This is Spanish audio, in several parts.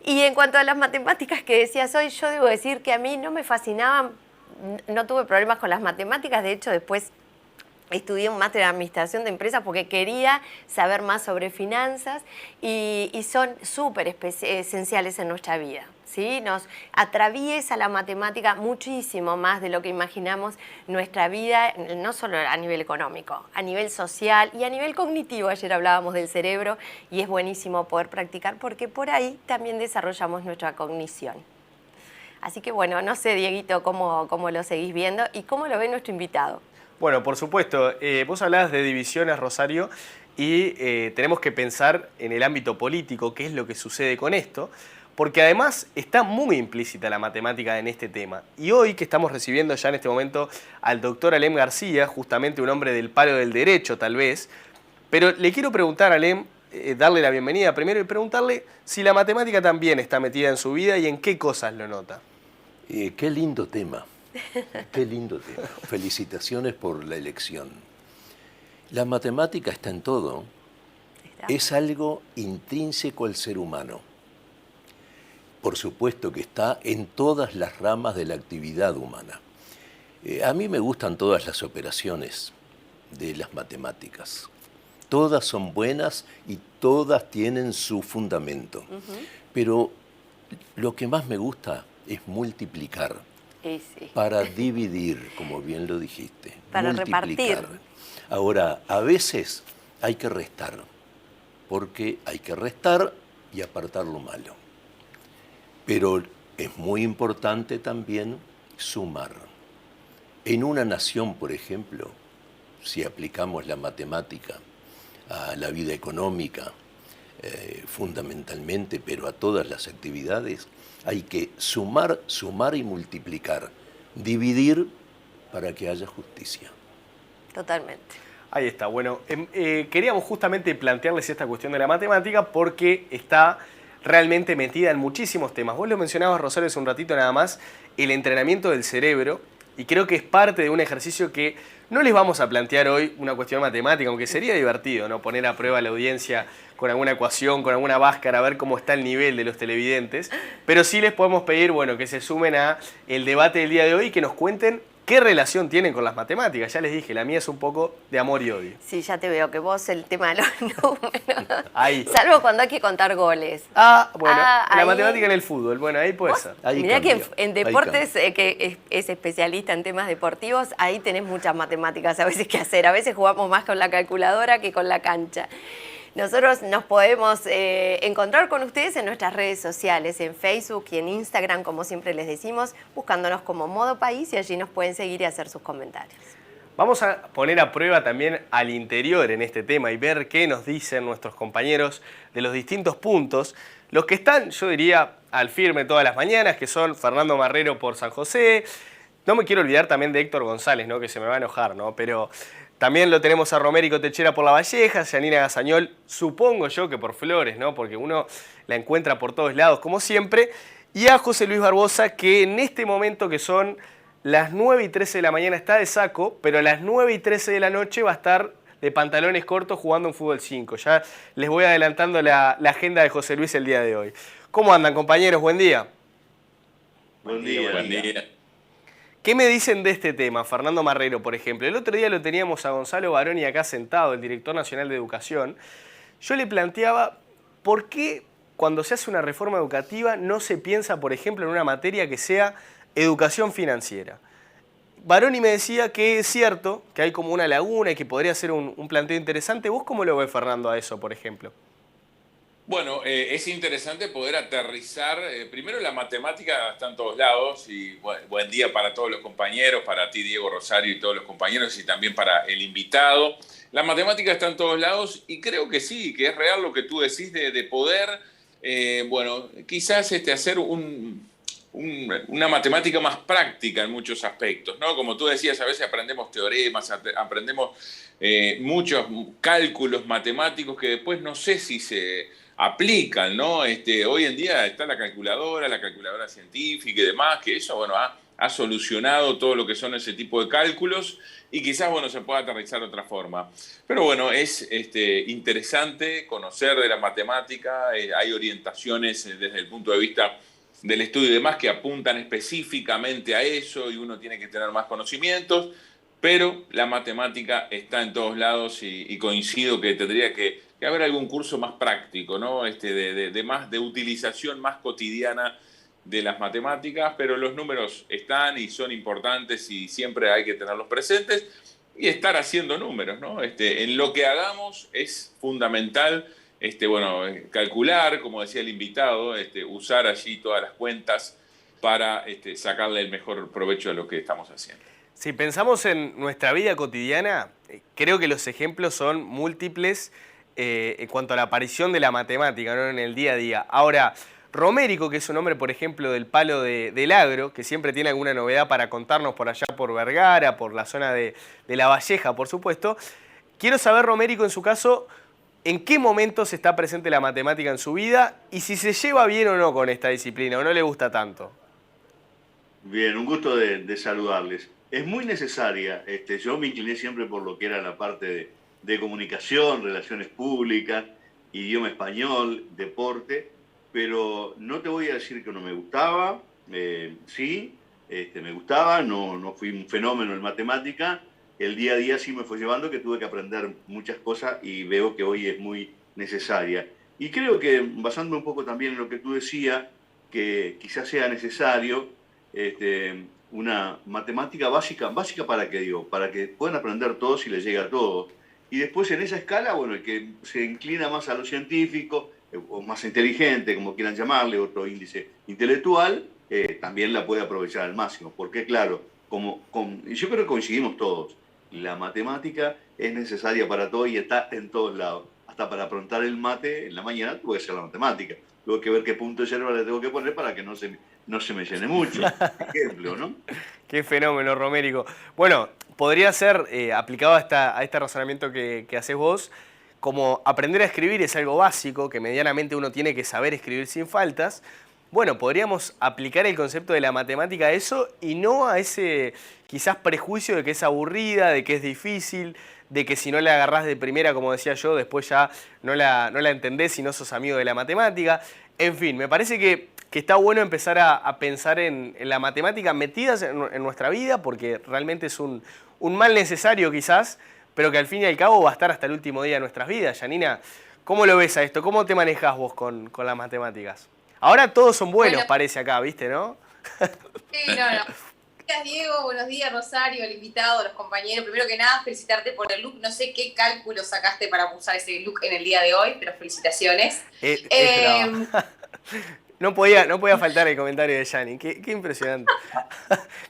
Y en cuanto a las matemáticas que decías hoy, yo debo decir que a mí no me fascinaban, no tuve problemas con las matemáticas, de hecho después estudié un máster en administración de empresas porque quería saber más sobre finanzas y son súper esenciales en nuestra vida, ¿sí? Nos atraviesa la matemática muchísimo más de lo que imaginamos nuestra vida, no solo a nivel económico, a nivel social y a nivel cognitivo. Ayer hablábamos del cerebro y es buenísimo poder practicar porque por ahí también desarrollamos nuestra cognición. Así que bueno, no sé, Dieguito, cómo lo seguís viendo y cómo lo ve nuestro invitado. Bueno, por supuesto, vos hablabas de divisiones, Rosario, y tenemos que pensar en el ámbito político, qué es lo que sucede con esto, porque además está muy implícita la matemática en este tema. Y hoy que estamos recibiendo ya en este momento al doctor Alem García, justamente un hombre del palo del derecho tal vez, pero le quiero preguntar a Alem, darle la bienvenida primero y preguntarle si la matemática también está metida en su vida y en qué cosas lo nota. Qué lindo tema. Qué lindo tema. Felicitaciones por la elección. La matemática está en todo. Es algo intrínseco al ser humano. Por supuesto que está en todas las ramas de la actividad humana. A mí me gustan todas las operaciones de las matemáticas. Todas son buenas y todas tienen su fundamento. Pero lo que más me gusta es multiplicar. Sí. Para dividir, como bien lo dijiste. Para multiplicar. repartir. Ahora, a veces hay que restar, porque hay que restar y apartar lo malo. Pero es muy importante también sumar. En una nación, por ejemplo, si aplicamos la matemática a la vida económica, fundamentalmente, pero a todas las actividades, hay que sumar y multiplicar, dividir para que haya justicia. Totalmente. Ahí está, bueno, queríamos justamente plantearles esta cuestión de la matemática porque está realmente metida en muchísimos temas. Vos lo mencionabas, Rosario, hace un ratito nada más, el entrenamiento del cerebro, y creo que es parte de un ejercicio que no les vamos a plantear hoy una cuestión matemática, aunque sería divertido, ¿no? Poner a prueba a la audiencia con alguna ecuación, con alguna báscara, a ver cómo está el nivel de los televidentes, pero sí les podemos pedir, bueno, que se sumen a el debate del día de hoy y que nos cuenten qué relación tienen con las matemáticas. Ya les dije, la mía es un poco de amor y odio. Sí, ya te veo que vos el tema de los números. Ahí. Salvo cuando hay que contar goles. Bueno, la ahí... matemática en el fútbol, bueno, ahí puede ser. Mirá que en deportes, que es especialista en temas deportivos, ahí tenés muchas matemáticas a veces que hacer. A veces jugamos más con la calculadora que con la cancha. Nosotros nos podemos encontrar con ustedes en nuestras redes sociales, en Facebook y en Instagram, como siempre les decimos, buscándonos como Modo País, y allí nos pueden seguir y hacer sus comentarios. Vamos a poner a prueba también al interior en este tema y ver qué nos dicen nuestros compañeros de los distintos puntos. Los que están, yo diría, al firme todas las mañanas, que son Fernando Marrero por San José. No me quiero olvidar también de Héctor González, ¿no? Que se me va a enojar, ¿no? Pero también lo tenemos a Romérico Techera por La Valleja, Yanina Gazañol, supongo yo que por Flores, ¿no? Porque uno la encuentra por todos lados, como siempre. Y a José Luis Barbosa, que en este momento que son las 9:13 de la mañana está de saco, pero a las 9:13 de la noche va a estar de pantalones cortos jugando en fútbol 5. Ya les voy adelantando la agenda de José Luis el día de hoy. ¿Cómo andan, compañeros? Buen día. Buen día. ¿Qué me dicen de este tema, Fernando Marrero, por ejemplo? El otro día lo teníamos a Gonzalo Baroni acá sentado, el director nacional de Educación. Yo le planteaba por qué cuando se hace una reforma educativa no se piensa, por ejemplo, en una materia que sea educación financiera. Baroni me decía que es cierto, que hay como una laguna y que podría ser un planteo interesante. ¿Vos cómo lo ves, Fernando, a eso, por ejemplo? Bueno, es interesante poder aterrizar. Primero, la matemática está en todos lados y buen día para todos los compañeros, para ti, Diego, Rosario y todos los compañeros y también para el invitado. La matemática está en todos lados y creo que sí, que es real lo que tú decís de poder, quizás hacer una matemática más práctica en muchos aspectos, ¿no? Como tú decías, a veces aprendemos teoremas, aprendemos muchos cálculos matemáticos que después no sé si se aplican, ¿no? Hoy en día está la calculadora científica y demás, que eso, bueno, ha ha solucionado todo lo que son ese tipo de cálculos y quizás, bueno, se pueda aterrizar de otra forma. Pero bueno, es interesante conocer de la matemática, hay orientaciones desde el punto de vista del estudio y demás que apuntan específicamente a eso y uno tiene que tener más conocimientos, pero la matemática está en todos lados y coincido que tendría que haber algún curso más práctico, ¿no? De utilización más cotidiana de las matemáticas, pero los números están y son importantes y siempre hay que tenerlos presentes y estar haciendo números, ¿no? En lo que hagamos es fundamental calcular, como decía el invitado, usar allí todas las cuentas para sacarle el mejor provecho a lo que estamos haciendo. Si pensamos en nuestra vida cotidiana, creo que los ejemplos son múltiples en cuanto a la aparición de la matemática, ¿no? En el día a día. Ahora, Romérico, que es un hombre, por ejemplo, del palo del agro, que siempre tiene alguna novedad para contarnos por allá por Vergara, por la zona de La Valleja, por supuesto. Quiero saber, Romérico, en su caso, ¿en qué momentos está presente la matemática en su vida y si se lleva bien o no con esta disciplina o no le gusta tanto? Bien, un gusto de saludarles. Es muy necesaria. Yo me incliné siempre por lo que era la parte de comunicación, relaciones públicas, idioma español, deporte, pero no te voy a decir que no me gustaba. Sí, me gustaba, no fui un fenómeno en matemática. El día a día sí me fue llevando, que tuve que aprender muchas cosas y veo que hoy es muy necesaria. Y creo que, basándome un poco también en lo que tú decías, que quizás sea necesario una matemática básica ¿para qué digo? Para que puedan aprender todos y les llegue a todos. Y después en esa escala, bueno, el que se inclina más a lo científico, o más inteligente, como quieran llamarle, otro índice intelectual, también la puede aprovechar al máximo. Porque claro, y yo creo que coincidimos todos, la matemática es necesaria para todo y está en todos lados. Hasta para aprontar el mate en la mañana tuve que hacer la matemática. Tengo que ver qué punto de yerba le tengo que poner para que no se me llene mucho. Ejemplo, ¿no? Qué fenómeno, Romérico. Bueno, podría ser aplicado a este razonamiento que haces vos, como aprender a escribir es algo básico, que medianamente uno tiene que saber escribir sin faltas. Bueno, podríamos aplicar el concepto de la matemática a eso y no a ese quizás prejuicio de que es aburrida, de que es difícil, de que si no la agarrás de primera, como decía yo, después ya no la entendés si no sos amigo de la matemática. En fin, me parece que está bueno empezar a pensar en la matemática metidas en nuestra vida, porque realmente es un mal necesario quizás, pero que al fin y al cabo va a estar hasta el último día de nuestras vidas. Yanina, ¿cómo lo ves a esto? ¿Cómo te manejás vos con las matemáticas? Ahora todos son buenos, bueno, parece acá, ¿viste, no? Sí, no. Buenos días, Diego. Buenos días, Rosario, el invitado, los compañeros. Primero que nada, felicitarte por el look. No sé qué cálculo sacaste para usar ese look en el día de hoy, pero felicitaciones. No podía faltar el comentario de Yani. Qué impresionante.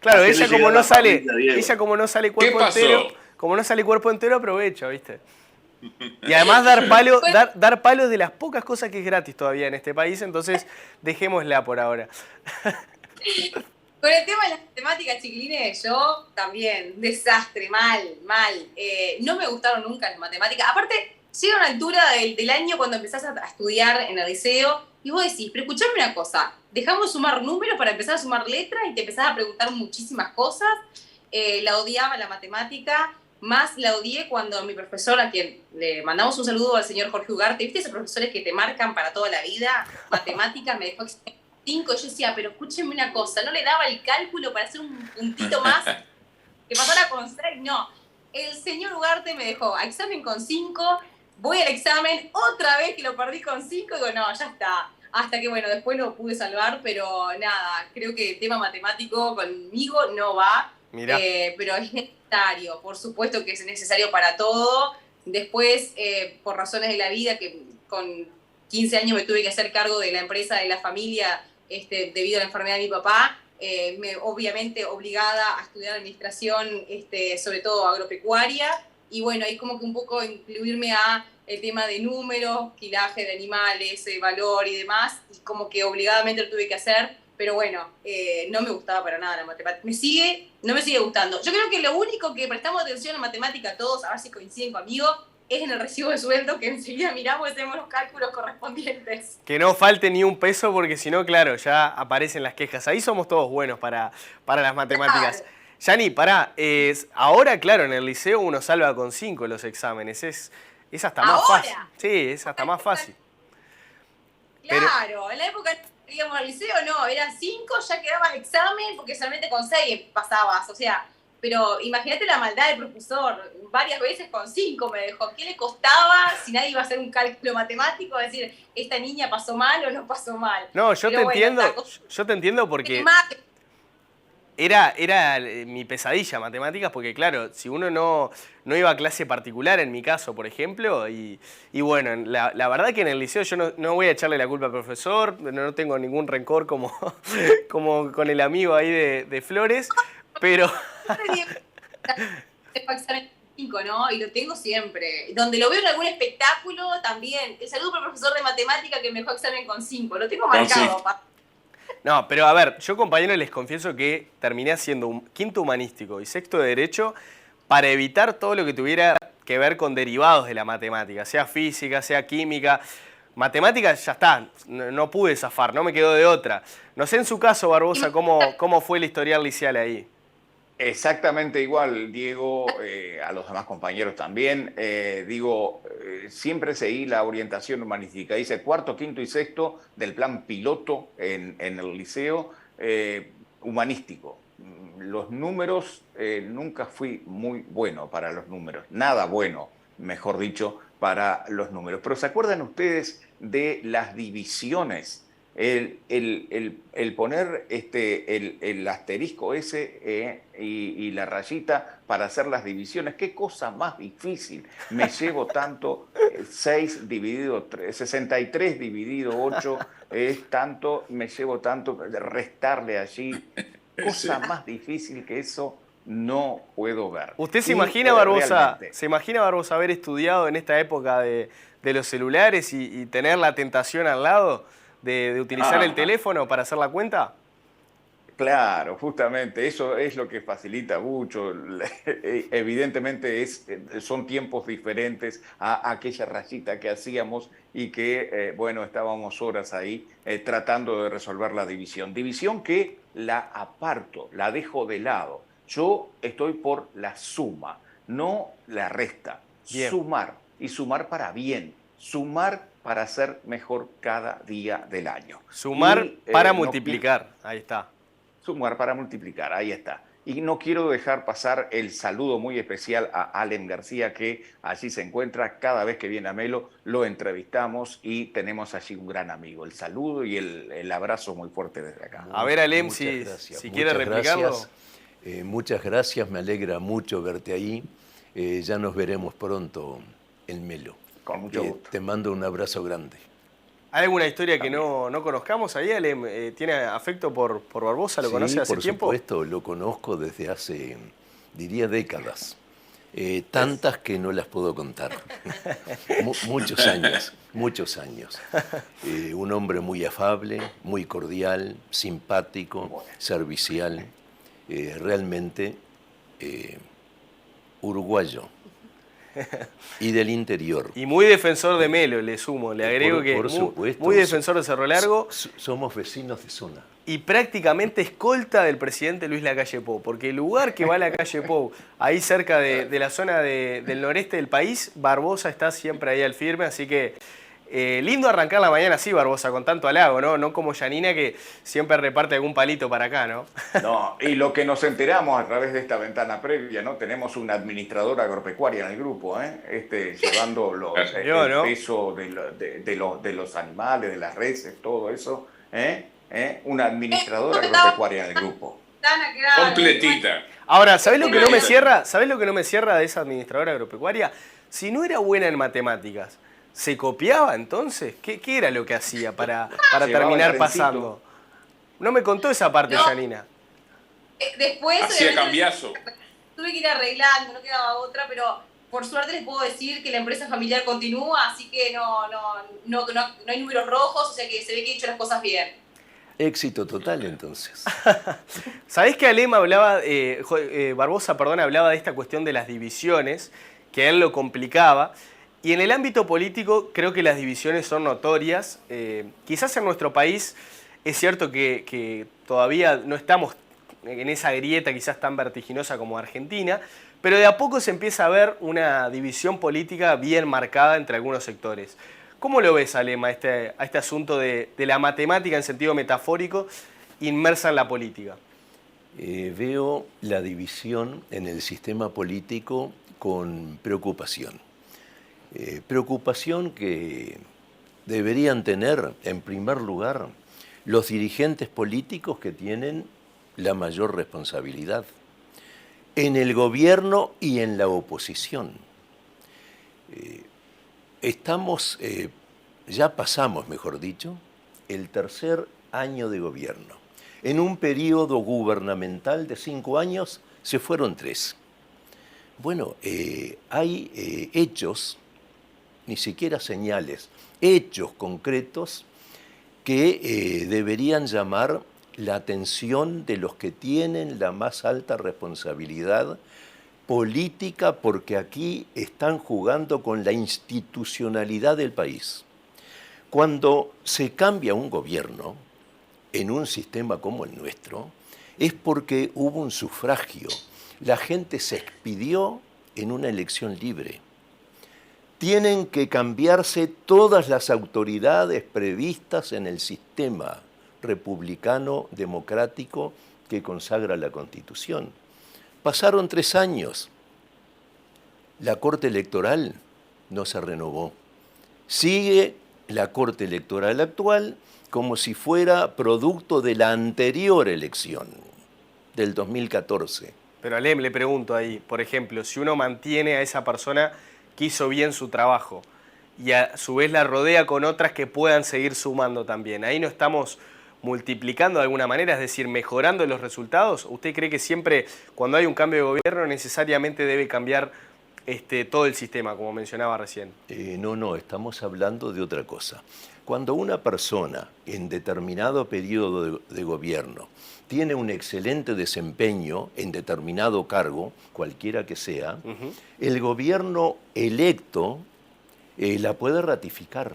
Claro, ella como no sale cuerpo entero, como no sale cuerpo entero, aprovecha, ¿viste? Y además dar palo de las pocas cosas que es gratis todavía en este país, entonces dejémosla por ahora. Con el tema de las matemáticas, chiquilines, yo también, desastre, mal. No me gustaron nunca las matemáticas. Aparte, llega una altura del año cuando empezás a estudiar en el liceo y vos decís, pero escuchame una cosa, dejamos sumar números para empezar a sumar letras y te empezás a preguntar muchísimas cosas. La odiaba la matemática. Más la odié cuando mi profesor, a quien le mandamos un saludo al señor Jorge Ugarte, ¿viste esos profesores que te marcan para toda la vida? Matemática, me dejó 5, yo decía, pero escúchenme una cosa, no le daba el cálculo para hacer un puntito más, que pasara con 6, no. El señor Ugarte me dejó a examen con 5, voy al examen, otra vez que lo perdí con 5, digo, no, ya está. Hasta que, bueno, después lo pude salvar, pero nada, creo que el tema matemático conmigo no va. Pero es necesario, por supuesto que es necesario para todo. Después, por razones de la vida, que con 15 años me tuve que hacer cargo de la empresa de la familia debido a la enfermedad de mi papá, obviamente obligada a estudiar administración, sobre todo agropecuaria, y bueno, ahí como que un poco incluirme a el tema de números, quilaje de animales, valor y demás, y como que obligadamente lo tuve que hacer. Pero bueno, no me gustaba para nada la matemática. No me sigue gustando. Yo creo que lo único que prestamos atención a la matemática todos, a ver si coinciden conmigo, es en el recibo de sueldo que enseguida miramos y hacemos los cálculos correspondientes. Que no falte ni un peso porque si no, claro, ya aparecen las quejas. Ahí somos todos buenos para las matemáticas. Claro. Yani, pará, ahora, claro, en el liceo uno salva con 5 los exámenes. Es hasta más ¿Ahora? fácil. Sí, es hasta más fácil. Claro, en la época que íbamos al liceo no, eran 5, ya quedaba el examen, porque solamente con 6 pasabas, o sea, pero imagínate la maldad del profesor, varias veces con 5 me dejó. ¿Qué le costaba si nadie iba a hacer un cálculo matemático, decir, esta niña pasó mal o no pasó mal? No, yo Pero te bueno, entiendo porque era mi pesadilla matemáticas, porque claro, si uno no iba a clase particular, en mi caso, por ejemplo, y bueno, la verdad que en el liceo yo no voy a echarle la culpa al profesor, no tengo ningún rencor como con el amigo ahí de Flores, pero... examen 5, ¿no? Y lo tengo siempre. Donde lo veo en algún espectáculo también. El saludo para el profesor de matemática que me dejó examen con 5. Lo tengo marcado, papá. No, pero a ver, yo compañeros les confieso que terminé haciendo un quinto humanístico y sexto de derecho para evitar todo lo que tuviera que ver con derivados de la matemática, sea física, sea química. Matemáticas ya está, no pude zafar, no me quedó de otra. No sé en su caso, Barbosa, cómo fue el historial liceal ahí. Exactamente igual, Diego, a los demás compañeros también. Siempre seguí la orientación humanística. Hice cuarto, quinto y sexto del plan piloto en el liceo humanístico. Los números, nunca fui muy bueno para los números. Nada bueno, mejor dicho, para los números. Pero ¿se acuerdan ustedes de las divisiones? El poner el asterisco ese y la rayita para hacer las divisiones, qué cosa más difícil. Me llevo tanto, 6 dividido 3, 63 dividido 8 es tanto, me llevo tanto, restarle allí, cosa más difícil que eso no puedo ver. ¿Usted se imagina, Barbosa, haber estudiado en esta época de los celulares y tener la tentación al lado de utilizar el teléfono para hacer la cuenta? Claro, justamente, eso es lo que facilita mucho. Evidentemente son tiempos diferentes a aquella rayita que hacíamos y que, estábamos horas ahí tratando de resolver la división. División que la aparto, la dejo de lado. Yo estoy por la suma, no la resta. Bien. Sumar, y sumar para bien. Sumar para ser mejor cada día del año. Sumar para multiplicar, ahí está. Sumar para multiplicar, ahí está. Y no quiero dejar pasar el saludo muy especial a Alem García, que allí se encuentra. Cada vez que viene a Melo lo entrevistamos y tenemos allí un gran amigo. El saludo y el abrazo muy fuerte desde acá. A ver, Alem, si quiere replicarlo. Muchas gracias, me alegra mucho verte ahí. Ya nos veremos pronto en Melo. Con mucho gusto. Te mando un abrazo grande. ¿Hay alguna historia que no conozcamos ahí, Alem? ¿Tiene afecto por Barbosa? ¿Lo conoce hace tiempo? Sí, por supuesto, lo conozco desde hace, diría, décadas. Tantas que no las puedo contar. Muchos años. Un hombre muy afable, muy cordial, simpático, servicial, realmente uruguayo. Y del interior. Y muy defensor de Melo, le sumo, le agrego que muy defensor de Cerro Largo. Somos vecinos de zona. Y prácticamente escolta del presidente Luis Lacalle Pou, porque el lugar que va Lacalle Pou, ahí cerca de la zona del noreste del país, Barbosa está siempre ahí al firme, así que lindo arrancar la mañana así, Barbosa, con tanto halago, ¿no? No como Yanina, que siempre reparte algún palito para acá, ¿no? No, y lo que nos enteramos a través de esta ventana previa, ¿no? Tenemos una administradora agropecuaria en el grupo, llevando el peso de los animales, de las reses, todo eso, una administradora agropecuaria en el grupo. Completita. Ahora, ¿sabés lo que no me cierra? ¿Sabés lo que no me cierra de esa administradora agropecuaria? Si no era buena en matemáticas, ¿se copiaba entonces? ¿Qué era lo que hacía para terminar pasando? No me contó esa parte, Yanina. Después hacía cambiazo. Tuve que ir arreglando, no quedaba otra, pero por suerte les puedo decir que la empresa familiar continúa, así que no hay números rojos, o sea que se ve que he hecho las cosas bien. Éxito total, entonces. ¿Sabés que Alem hablaba, Barbosa, hablaba de esta cuestión de las divisiones, que a él lo complicaba? Y en el ámbito político creo que las divisiones son notorias. Quizás en nuestro país es cierto que todavía no estamos en esa grieta quizás tan vertiginosa como Argentina, pero de a poco se empieza a ver una división política bien marcada entre algunos sectores. ¿Cómo lo ves, Alem, a este asunto de la matemática en sentido metafórico inmersa en la política? Veo la división en el sistema político con preocupación. Preocupación que deberían tener, en primer lugar, los dirigentes políticos que tienen la mayor responsabilidad en el gobierno y en la oposición. Ya pasamos, mejor dicho, el tercer año de gobierno. En un periodo gubernamental de 5 años se fueron 3. Bueno, hay hechos, ni siquiera señales, hechos concretos que deberían llamar la atención de los que tienen la más alta responsabilidad política, porque aquí están jugando con la institucionalidad del país. Cuando se cambia un gobierno en un sistema como el nuestro, es porque hubo un sufragio. La gente se expidió en una elección libre. Tienen que cambiarse todas las autoridades previstas en el sistema republicano democrático que consagra la Constitución. Pasaron 3 años. La Corte Electoral no se renovó. Sigue la Corte Electoral actual como si fuera producto de la anterior elección, del 2014. Pero Alem, le pregunto ahí, por ejemplo, si uno mantiene a esa persona que hizo bien su trabajo y a su vez la rodea con otras que puedan seguir sumando también, ¿ahí no estamos multiplicando de alguna manera, es decir, mejorando los resultados? ¿Usted cree que siempre cuando hay un cambio de gobierno necesariamente debe cambiar todo el sistema, como mencionaba recién? No, estamos hablando de otra cosa. Cuando una persona en determinado periodo de gobierno tiene un excelente desempeño en determinado cargo, cualquiera que sea, el gobierno electo la puede ratificar.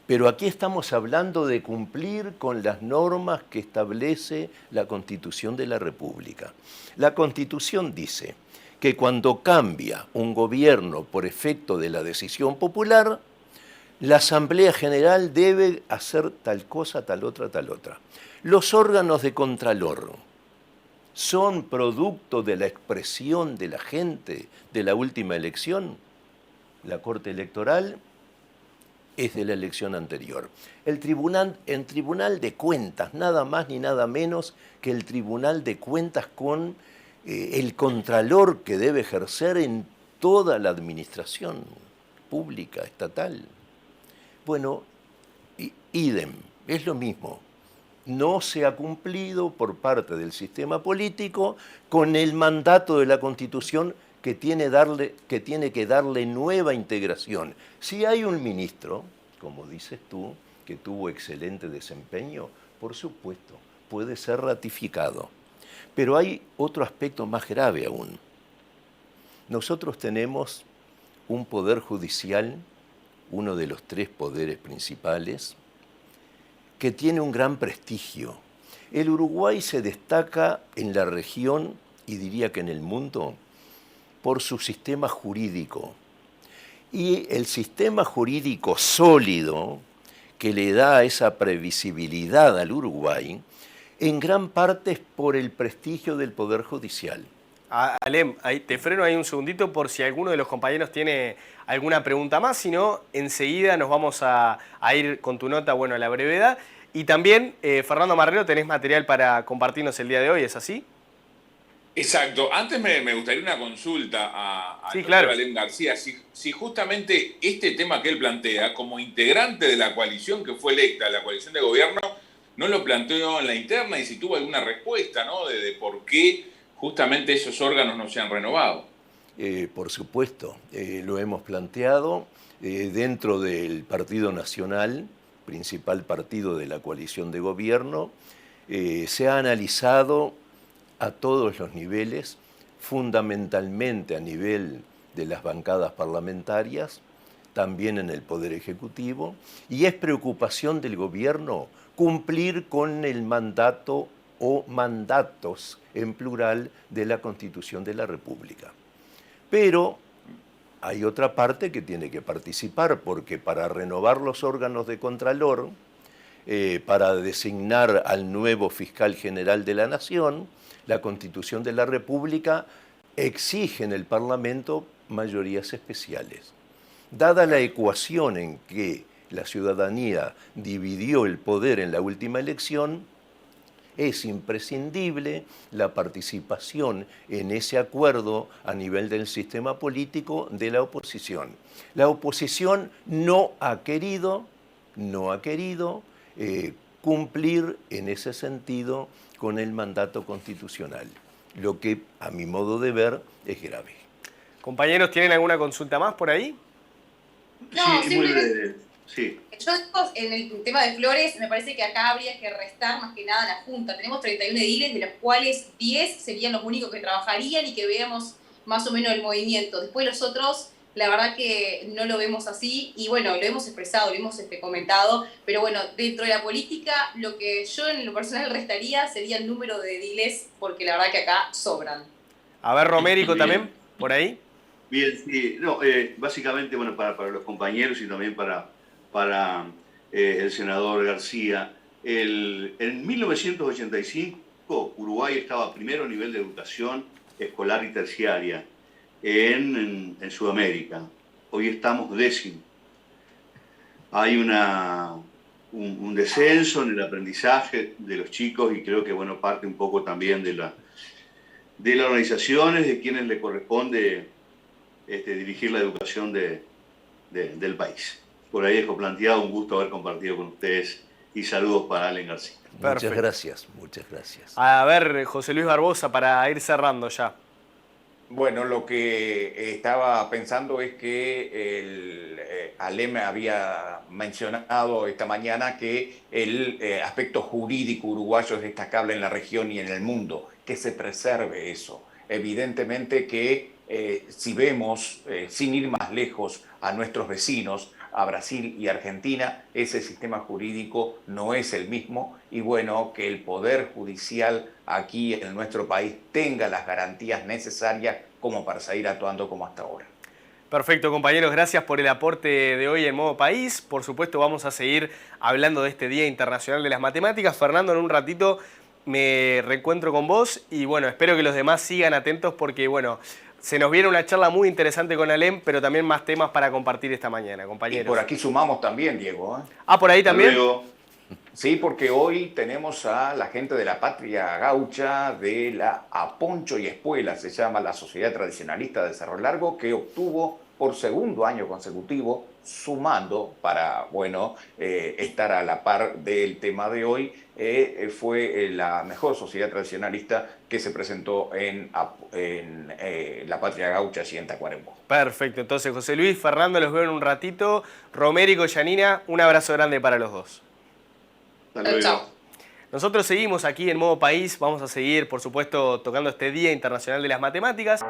Pero aquí estamos hablando de cumplir con las normas que establece la Constitución de la República. La Constitución dice que cuando cambia un gobierno por efecto de la decisión popular, la Asamblea General debe hacer tal cosa, tal otra, tal otra. Los órganos de contralor son producto de la expresión de la gente de la última elección. La Corte Electoral es de la elección anterior. El Tribunal de Cuentas, nada más ni nada menos que el Tribunal de Cuentas con el contralor que debe ejercer en toda la administración pública, estatal. Bueno, idem, es lo mismo. No se ha cumplido por parte del sistema político con el mandato de la Constitución que tiene que darle nueva integración. Si hay un ministro, como dices tú, que tuvo excelente desempeño, por supuesto, puede ser ratificado. Pero hay otro aspecto más grave aún. Nosotros tenemos un poder judicial, uno de los 3 poderes principales, que tiene un gran prestigio. El Uruguay se destaca en la región, y diría que en el mundo, por su sistema jurídico. Y el sistema jurídico sólido que le da esa previsibilidad al Uruguay, en gran parte es por el prestigio del Poder Judicial. Alem, te freno ahí un segundito por si alguno de los compañeros tiene alguna pregunta más, si no, enseguida nos vamos a ir con tu nota, bueno, a la brevedad. Y también, Fernando Marrero, tenés material para compartirnos el día de hoy, ¿es así? Exacto. Antes me gustaría una consulta a sí, claro. Alem García. Si justamente este tema que él plantea, como integrante de la coalición que fue electa, la coalición de gobierno, no lo planteó en la interna y si tuvo alguna respuesta, ¿no? De por qué justamente esos órganos no se han renovado. Por supuesto, lo hemos planteado dentro del Partido Nacional, principal partido de la coalición de gobierno. Se ha analizado a todos los niveles, fundamentalmente a nivel de las bancadas parlamentarias, también en el Poder Ejecutivo, y es preocupación del gobierno cumplir con el mandato o mandatos en plural de la Constitución de la República. Pero hay otra parte que tiene que participar, porque para renovar los órganos de Contralor, para designar al nuevo fiscal general de la Nación, la Constitución de la República exige en el Parlamento mayorías especiales. Dada la ecuación en que la ciudadanía dividió el poder en la última elección, es imprescindible la participación en ese acuerdo a nivel del sistema político de la oposición. La oposición no ha querido cumplir en ese sentido con el mandato constitucional, lo que a mi modo de ver es grave. Compañeros, ¿tienen alguna consulta más por ahí? No, Sí, muy breve. Sí. Yo en el tema de Flores, me parece que acá habría que restar más que nada la Junta. Tenemos 31 ediles, de los cuales 10 serían los únicos que trabajarían y que veamos más o menos el movimiento. Después los otros, la verdad que no lo vemos así, y bueno, lo hemos expresado, lo hemos comentado, pero bueno, dentro de la política, lo que yo en lo personal restaría sería el número de ediles, porque la verdad que acá sobran. A ver, Romérico también, por ahí. Bien, sí. No, básicamente, bueno, para los compañeros y también para el senador García, en 1985 Uruguay estaba primero a nivel de educación escolar y terciaria en Sudamérica. Hoy estamos décimo. Hay un descenso en el aprendizaje de los chicos, y creo que bueno, parte un poco también de las organizaciones, de quienes le corresponde dirigir la educación del país. Por ahí dejo planteado, un gusto haber compartido con ustedes, y saludos para Allen García. Muchas gracias, muchas gracias. A ver, José Luis Barbosa, para ir cerrando ya. Bueno, lo que estaba pensando es que Alem había mencionado esta mañana que el aspecto jurídico uruguayo es destacable en la región y en el mundo, que se preserve eso. Evidentemente que si vemos, sin ir más lejos, a nuestros vecinos, a Brasil y Argentina, ese sistema jurídico no es el mismo, y bueno, que el Poder Judicial aquí en nuestro país tenga las garantías necesarias como para seguir actuando como hasta ahora. Perfecto, compañeros, gracias por el aporte de hoy en Modo País. Por supuesto, vamos a seguir hablando de este Día Internacional de las Matemáticas. Fernando, en un ratito me reencuentro con vos, y bueno, espero que los demás sigan atentos, porque bueno, se nos viene una charla muy interesante con Alem, pero también más temas para compartir esta mañana, compañeros. Y por aquí sumamos también, Diego. Ah, ¿por ahí también? Luego. Sí, porque hoy tenemos a la gente de la Patria Gaucha, de la Aponcho y Espuela, se llama la Sociedad Tradicionalista de Cerro Largo, que obtuvo por segundo año consecutivo, sumando para, bueno, estar a la par del tema de hoy, fue la mejor sociedad tradicionalista que se presentó en la Patria Gaucha y en Tacuarembó. Perfecto, entonces José Luis, Fernando, los veo en un ratito. Romérico, Yanina, un abrazo grande para los dos. Hasta luego. Chao. Nosotros seguimos aquí en Modo País, vamos a seguir, por supuesto, tocando este Día Internacional de las Matemáticas.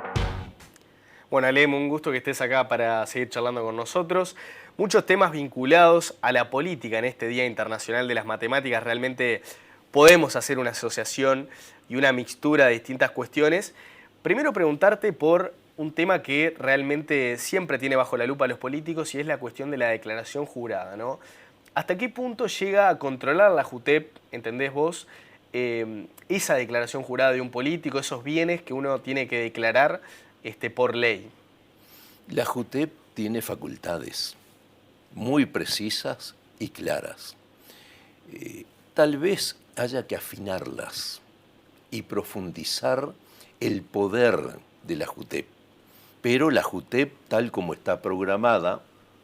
Bueno, Alem, un gusto que estés acá para seguir charlando con nosotros. Muchos temas vinculados a la política en este Día Internacional de las Matemáticas. Realmente podemos hacer una asociación y una mixtura de distintas cuestiones. Primero preguntarte por un tema que realmente siempre tiene bajo la lupa a los políticos, y es la cuestión de la declaración jurada, ¿no? ¿Hasta qué punto llega a controlar la JUTEP, entendés vos, esa declaración jurada de un político, esos bienes que uno tiene que declarar por ley? La JUTEP tiene facultades muy precisas y claras. Tal vez haya que afinarlas y profundizar el poder de la JUTEP. Pero la JUTEP, tal como está programada,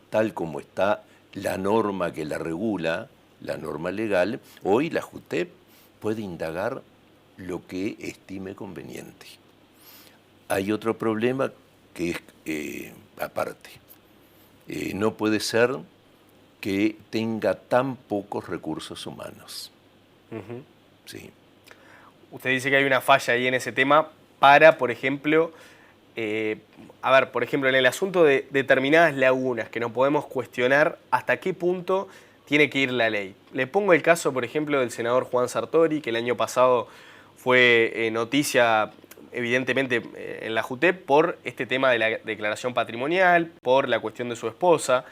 tal como está la norma que la regula, la norma legal, hoy la JUTEP puede indagar lo que estime conveniente. Hay otro problema que es aparte. No puede ser que tenga tan pocos recursos humanos. Uh-huh. Sí. Usted dice que hay una falla ahí en ese tema para, por ejemplo, a ver, por ejemplo, en el asunto de determinadas lagunas que no podemos cuestionar hasta qué punto tiene que ir la ley. Le pongo el caso, por ejemplo, del senador Juan Sartori, que el año pasado fue noticia, evidentemente, en la JUTEP por este tema de la declaración patrimonial, por la cuestión de su esposa.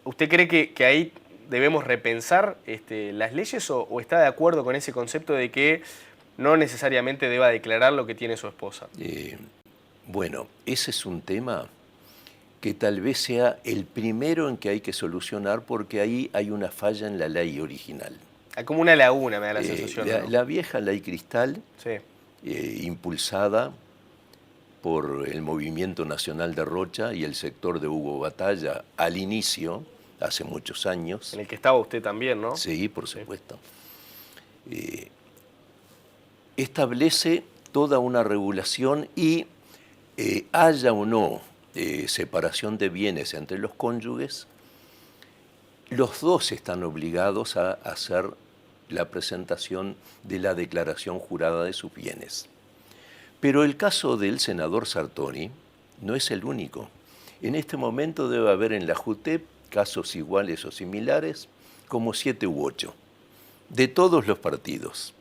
¿Usted cree que ahí debemos repensar las leyes o está de acuerdo con ese concepto de que no necesariamente deba declarar lo que tiene su esposa? Bueno, ese es un tema que tal vez sea el primero en que hay que solucionar porque ahí hay una falla en la ley original. Hay como una laguna, me da la sensación. ¿No? La vieja ley Cristal, sí. Impulsada por el Movimiento Nacional de Rocha y el sector de Hugo Batalla al inicio, hace muchos años. En el que estaba usted también, ¿no? Sí, por supuesto. Establece toda una regulación y haya o no separación de bienes entre los cónyuges, los dos están obligados a hacer la presentación de la declaración jurada de sus bienes. Pero el caso del senador Sartori no es el único. En este momento debe haber en la JUTEP casos iguales o similares, como 7 u 8, de todos los partidos.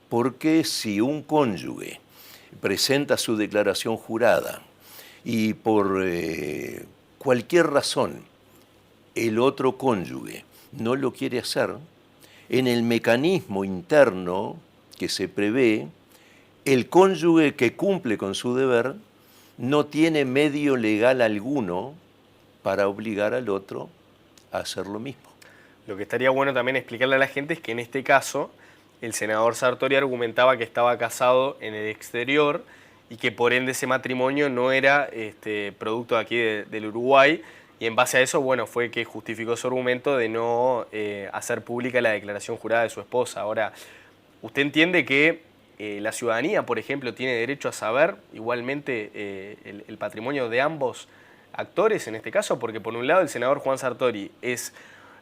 Porque si un cónyuge presenta su declaración jurada y por cualquier razón el otro cónyuge no lo quiere hacer, en el mecanismo interno que se prevé, el cónyuge que cumple con su deber no tiene medio legal alguno para obligar al otro a hacer lo mismo. Lo que estaría bueno también explicarle a la gente es que en este caso el senador Sartori argumentaba que estaba casado en el exterior y que por ende ese matrimonio no era producto de aquí del Uruguay, y en base a eso, bueno, fue que justificó su argumento de no hacer pública la declaración jurada de su esposa. Ahora, ¿usted entiende que la ciudadanía, por ejemplo, tiene derecho a saber igualmente el patrimonio de ambos actores en este caso? Porque por un lado el senador Juan Sartori es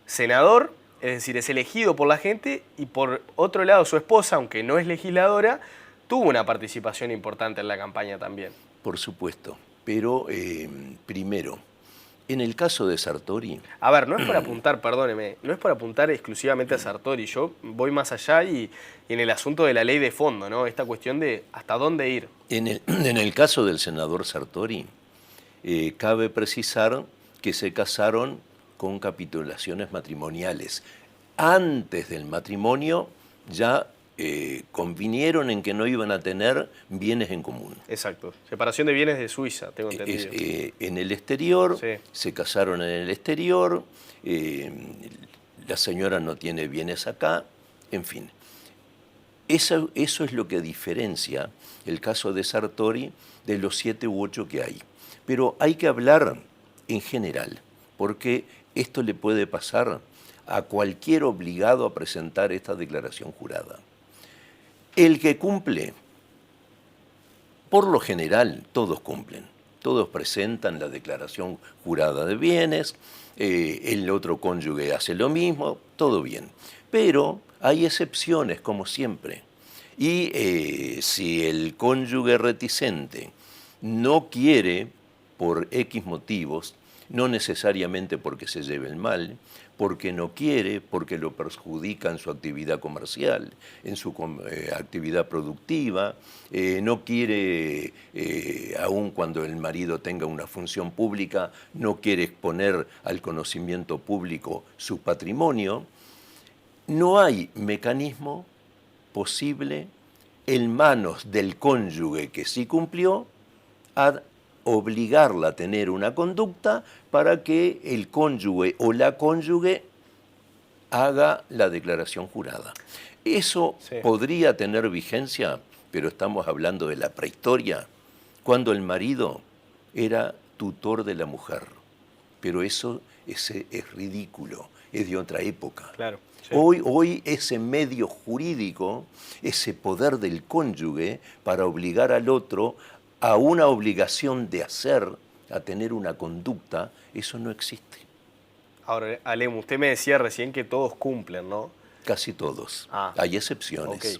senador, es decir, es elegido por la gente, y por otro lado su esposa, aunque no es legisladora, tuvo una participación importante en la campaña también. Por supuesto, pero primero, en el caso de Sartori... A ver, no es por apuntar, perdóneme, no es por apuntar exclusivamente a Sartori, yo voy más allá y en el asunto de la ley de fondo, ¿no? Esta cuestión de hasta dónde ir. En el caso del senador Sartori, cabe precisar que se casaron con capitulaciones matrimoniales. Antes del matrimonio ya convinieron en que no iban a tener bienes en común. Exacto. Separación de bienes de Suiza, tengo entendido. En el exterior, sí. Se casaron en el exterior, la señora no tiene bienes acá, en fin. Eso es lo que diferencia el caso de Sartori de los 7 u 8 que hay. Pero hay que hablar en general, porque esto le puede pasar a cualquier obligado a presentar esta declaración jurada. El que cumple, por lo general, todos cumplen. Todos presentan la declaración jurada de bienes, el otro cónyuge hace lo mismo, todo bien. Pero hay excepciones, como siempre. Y si el cónyuge reticente no quiere, por X motivos, no necesariamente porque se lleve el mal, porque no quiere, porque lo perjudica en su actividad comercial, en su actividad productiva, no quiere, aun cuando el marido tenga una función pública, no quiere exponer al conocimiento público su patrimonio, no hay mecanismo posible en manos del cónyuge que sí cumplió a obligarla a tener una conducta para que el cónyuge o la cónyuge haga la declaración jurada. Eso sí. Podría tener vigencia, pero estamos hablando de la prehistoria, cuando el marido era tutor de la mujer. Pero eso es ridículo, es de otra época. Claro, sí. Hoy ese medio jurídico, ese poder del cónyuge para obligar al otro a una obligación de hacer, a tener una conducta, eso no existe. Ahora, Alem, usted me decía recién que todos cumplen, ¿no? Casi todos. Hay excepciones. Okay.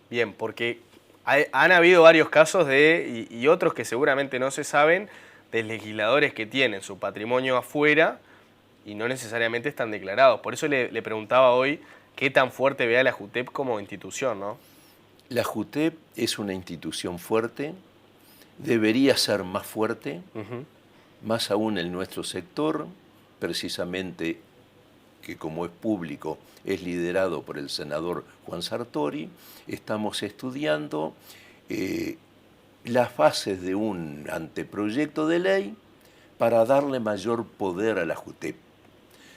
Bien, porque Han habido varios casos y otros que seguramente no se saben, de legisladores que tienen su patrimonio afuera y no necesariamente están declarados. Por eso le preguntaba hoy qué tan fuerte ve a la JUTEP como institución, ¿no? La JUTEP es una institución fuerte, debería ser más fuerte, más aún en nuestro sector, precisamente que como es público, es liderado por el senador Juan Sartori. Estamos estudiando las fases de un anteproyecto de ley para darle mayor poder a la JUTEP,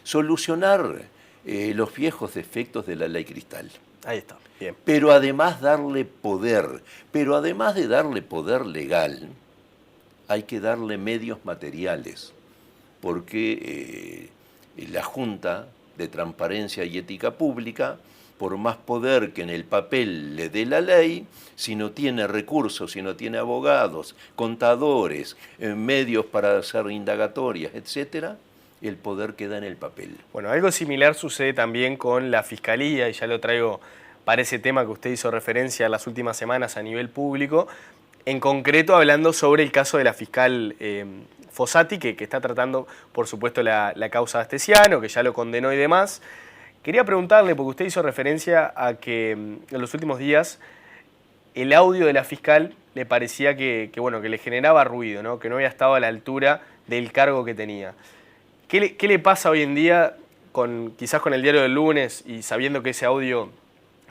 solucionar los viejos defectos de la ley Cristal. Ahí está, bien. Pero además darle poder, pero además de darle poder legal, hay que darle medios materiales, porque la Junta de Transparencia y Ética Pública, por más poder que en el papel le dé la ley, si no tiene recursos, si no tiene abogados, contadores, medios para hacer indagatorias, etcétera, el poder queda en el papel. Bueno, algo similar sucede también con la Fiscalía, y ya lo traigo para ese tema que usted hizo referencia en las últimas semanas a nivel público, en concreto hablando sobre el caso de la fiscal Fossati, que está tratando, por supuesto, la causa Astesiano, que ya lo condenó y demás. Quería preguntarle, porque usted hizo referencia a que en los últimos días el audio de la fiscal le parecía que le generaba ruido, ¿no? Que no había estado a la altura del cargo que tenía. ¿Qué le pasa hoy en día, quizás con el diario del lunes, y sabiendo que ese audio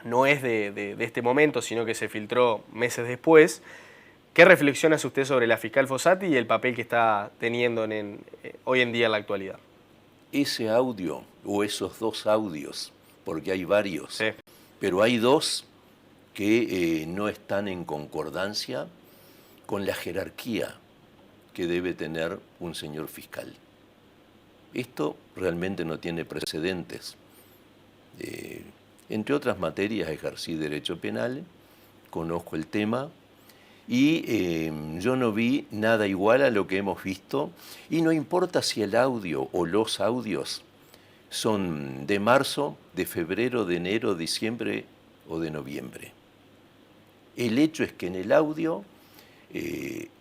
no es de este momento, sino que se filtró meses después? ¿Qué reflexión hace usted sobre la fiscal Fossati y el papel que está teniendo hoy en día en la actualidad? Ese audio, o esos dos audios, porque hay varios, sí, pero hay dos que no están en concordancia con la jerarquía que debe tener un señor fiscal. Esto realmente no tiene precedentes. Entre otras materias ejercí derecho penal, conozco el tema y yo no vi nada igual a lo que hemos visto, y no importa si el audio o los audios son de marzo, de febrero, de enero, diciembre o de noviembre. El hecho es que en el audio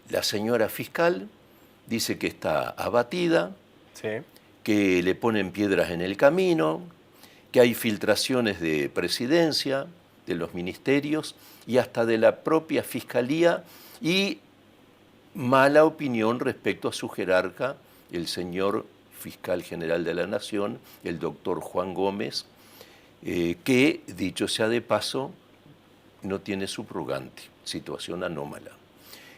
la señora fiscal dice que está abatida, sí, que le ponen piedras en el camino, que hay filtraciones de presidencia, de los ministerios y hasta de la propia fiscalía, y mala opinión respecto a su jerarca, el señor fiscal general de la Nación, el doctor Juan Gómez, que, dicho sea de paso, no tiene subrogante, situación anómala.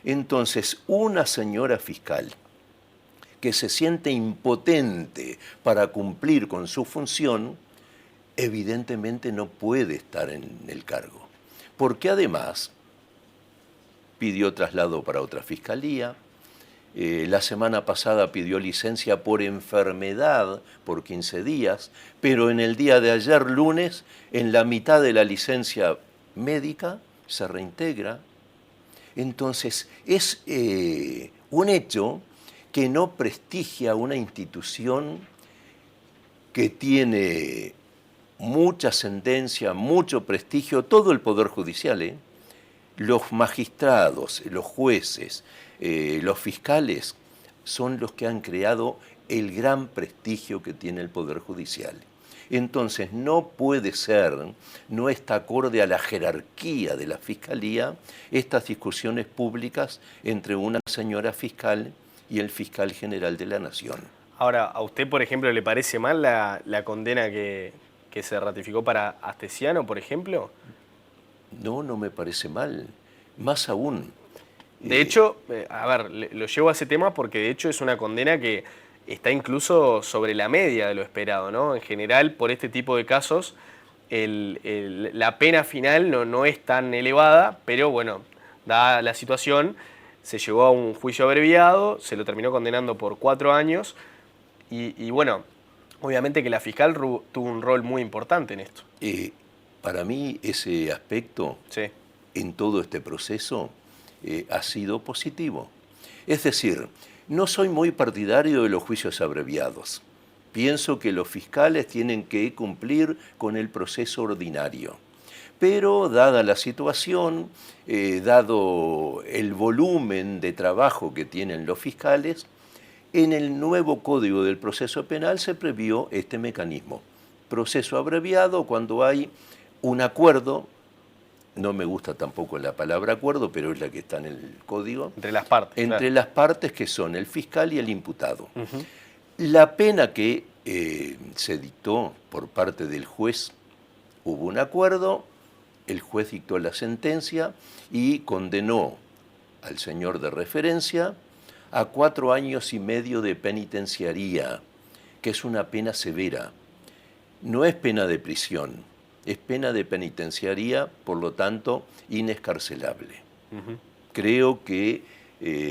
Entonces, una señora fiscal que se siente impotente para cumplir con su función, evidentemente no puede estar en el cargo, porque además pidió traslado para otra fiscalía, la semana pasada pidió licencia por enfermedad por 15 días, pero en el día de ayer, lunes, en la mitad de la licencia médica, se reintegra. Entonces, es un hecho que no prestigia una institución que tiene mucha sentencia, mucho prestigio, todo el Poder Judicial, los magistrados, los jueces, los fiscales, son los que han creado el gran prestigio que tiene el Poder Judicial. Entonces no puede ser, no está acorde a la jerarquía de la Fiscalía, estas discusiones públicas entre una señora fiscal y el fiscal general de la Nación. Ahora, ¿a usted, por ejemplo, le parece mal la condena que se ratificó para Astesiano, por ejemplo? No, no me parece mal. Más aún. De hecho, a ver, lo llevo a ese tema porque de hecho es una condena que está incluso sobre la media de lo esperado, ¿no? En general, por este tipo de casos, la pena final no es tan elevada, pero bueno, dada la situación, se llegó a un juicio abreviado, se lo terminó condenando por 4 años y bueno, obviamente que la fiscal tuvo un rol muy importante en esto. Para mí ese aspecto, sí, en todo este proceso ha sido positivo. Es decir, no soy muy partidario de los juicios abreviados. Pienso que los fiscales tienen que cumplir con el proceso ordinario. pero dada la situación, dado el volumen de trabajo que tienen los fiscales, en el nuevo Código del Proceso Penal se previó este mecanismo. Proceso abreviado cuando hay un acuerdo, no me gusta tampoco la palabra acuerdo, pero es la que está en el código. Entre las partes. Entre claro. las partes que son el fiscal y el imputado. La pena que se dictó por parte del juez, hubo un acuerdo, el juez dictó la sentencia y condenó al señor de referencia a 4 años y medio de penitenciaría, que es una pena severa. No es pena de prisión, es pena de penitenciaría, por lo tanto, inescarcelable. Creo que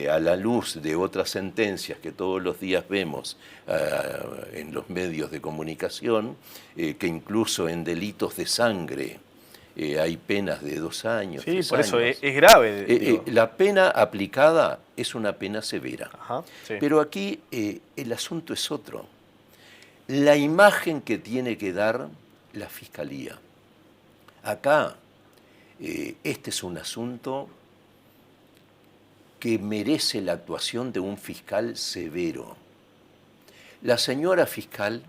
a la luz de otras sentencias que todos los días vemos en los medios de comunicación, que incluso en delitos de sangre hay penas de 2 años, Sí, 3 por eso años. es grave. digo. La pena aplicada es una pena severa. Ajá, sí. Pero aquí el asunto es otro. La imagen que tiene que dar la Fiscalía. Acá, este es un asunto que merece la actuación de un fiscal severo. La señora fiscal,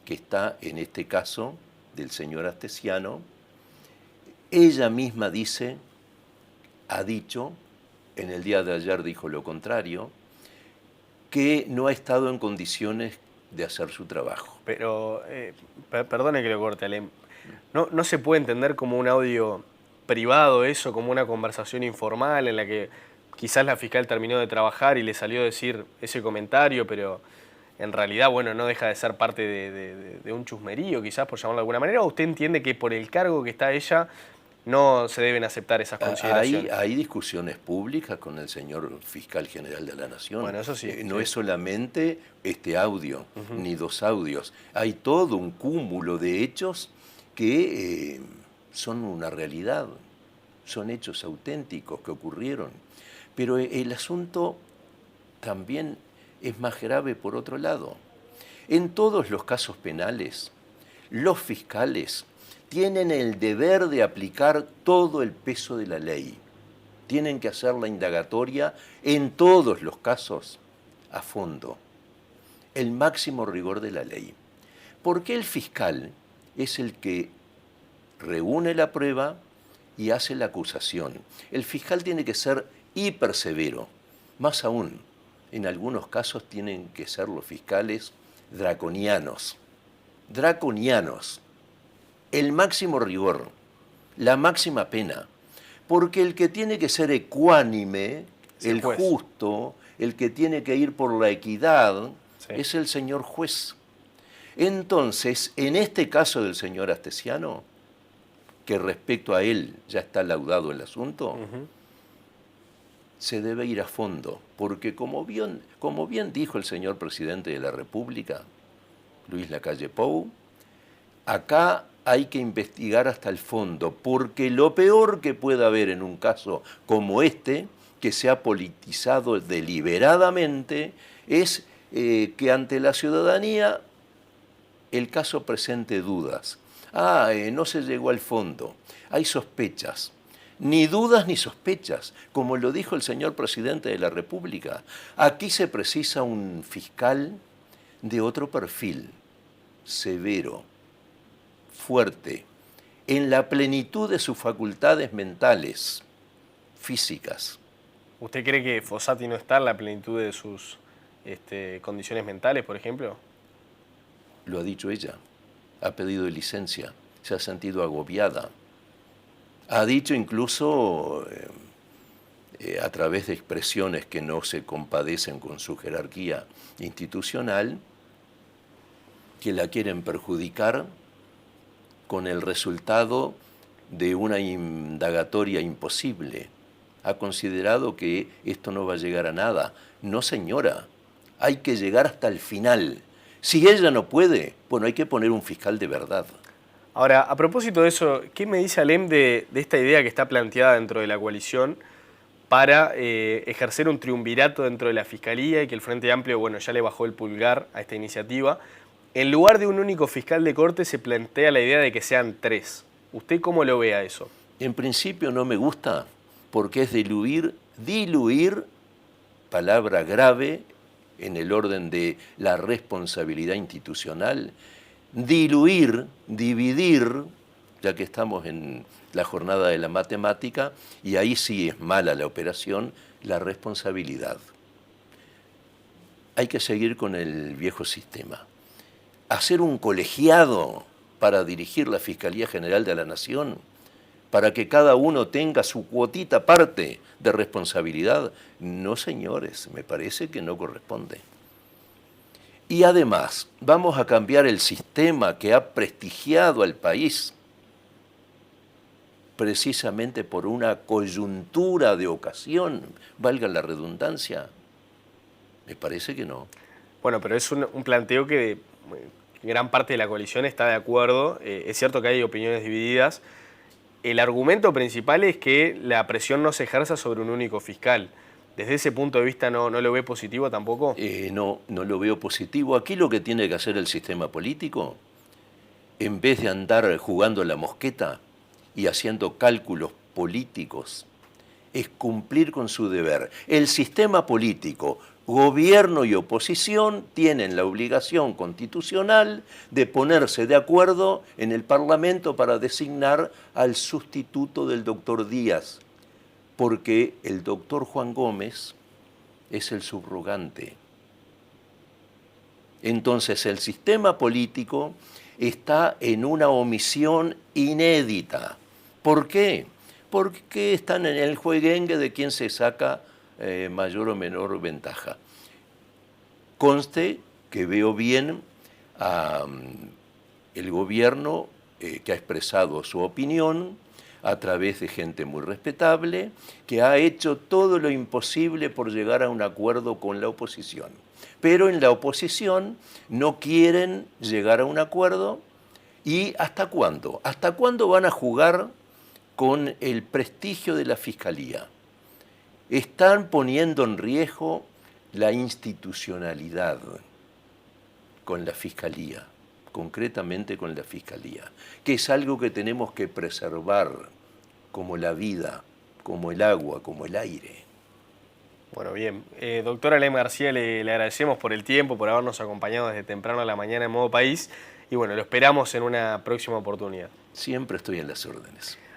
que está en este caso del señor Astesiano, ella misma dice, ha dicho, en el día de ayer dijo lo contrario, que no ha estado en condiciones de hacer su trabajo. Pero, perdone que lo corte, Alem. No se puede entender como un audio privado eso, como una conversación informal en la que quizás la fiscal terminó de trabajar y le salió a decir ese comentario, pero en realidad, bueno, no deja de ser parte de un chusmerío, quizás, por llamarlo de alguna manera. ¿O usted entiende que por el cargo que está ella no se deben aceptar esas consideraciones? Hay discusiones públicas con el señor fiscal general de la Nación. Bueno, eso sí. No es solamente este audio, ni 2 audios. Hay todo un cúmulo de hechos que son una realidad, son hechos auténticos que ocurrieron. Pero el asunto también es más grave por otro lado. En todos los casos penales, los fiscales tienen el deber de aplicar todo el peso de la ley. Tienen que hacer la indagatoria en todos los casos a fondo. El máximo rigor de la ley. Porque el fiscal es el que reúne la prueba y hace la acusación. El fiscal tiene que ser hipersevero. Más aún, en algunos casos tienen que ser los fiscales draconianos. Draconianos. El máximo rigor, la máxima pena. Porque el que tiene que ser ecuánime, el justo, el que tiene que ir por la equidad, es el señor juez. Entonces, en este caso del señor Astesiano, que respecto a él ya está laudado el asunto, se debe ir a fondo, porque como bien dijo el señor presidente de la República, Luis Lacalle Pou, acá hay que investigar hasta el fondo, porque lo peor que pueda haber en un caso como este, que se ha politizado deliberadamente, es que ante la ciudadanía el caso presente dudas. No se llegó al fondo, hay sospechas. Ni dudas ni sospechas, como lo dijo el señor presidente de la República. Aquí se precisa un fiscal de otro perfil, severo, fuerte, en la plenitud de sus facultades mentales, físicas. ¿Usted cree que Fossati no está en la plenitud de sus condiciones mentales, por ejemplo? Lo ha dicho ella, ha pedido licencia, se ha sentido agobiada. Ha dicho incluso, a través de expresiones que no se compadecen con su jerarquía institucional, que la quieren perjudicar con el resultado de una indagatoria imposible. Ha considerado que esto no va a llegar a nada. No, señora, hay que llegar hasta el final. Si ella no puede, bueno, hay que poner un fiscal de verdad. Ahora, a propósito de eso, ¿qué me dice Alem de esta idea que está planteada dentro de la coalición para ejercer un triunvirato dentro de la Fiscalía y que el Frente Amplio, bueno, ya le bajó el pulgar a esta iniciativa? En lugar de un único fiscal de corte se plantea la idea de que sean 3. ¿Usted cómo lo ve a eso? En principio no me gusta porque es diluir, palabra grave en el orden de la responsabilidad institucional, diluir, dividir, ya que estamos en la jornada de la matemática, y ahí sí es mala la operación, la responsabilidad. Hay que seguir con el viejo sistema. Hacer un colegiado para dirigir la Fiscalía General de la Nación, para que cada uno tenga su cuotita parte de responsabilidad. No, señores, me parece que no corresponde. Y además, vamos a cambiar el sistema que ha prestigiado al país precisamente por una coyuntura de ocasión, valga la redundancia. Me parece que no. Bueno, pero es un planteo que gran parte de la coalición está de acuerdo. Es cierto que hay opiniones divididas. El argumento principal es que la presión no se ejerza sobre un único fiscal. ¿Desde ese punto de vista no lo ve positivo tampoco? No lo veo positivo. Aquí lo que tiene que hacer el sistema político, en vez de andar jugando la mosqueta y haciendo cálculos políticos, es cumplir con su deber. El sistema político, gobierno y oposición, tienen la obligación constitucional de ponerse de acuerdo en el Parlamento para designar al sustituto del doctor Díaz, porque el doctor Juan Gómez es el subrogante. Entonces el sistema político está en una omisión inédita. ¿Por qué? Porque están en el jueguengue de quién se saca mayor o menor ventaja. Conste que veo bien el gobierno que ha expresado su opinión a través de gente muy respetable, que ha hecho todo lo imposible por llegar a un acuerdo con la oposición. Pero en la oposición no quieren llegar a un acuerdo. ¿Y hasta cuándo? ¿Hasta cuándo van a jugar con el prestigio de la Fiscalía? Están poniendo en riesgo la institucionalidad con la Fiscalía, concretamente con la Fiscalía, que es algo que tenemos que preservar como la vida, como el agua, como el aire. Bueno, bien. Doctora Alem García, le agradecemos por el tiempo, por habernos acompañado desde temprano a la mañana en Modo País, y bueno, lo esperamos en una próxima oportunidad. Siempre estoy en las órdenes.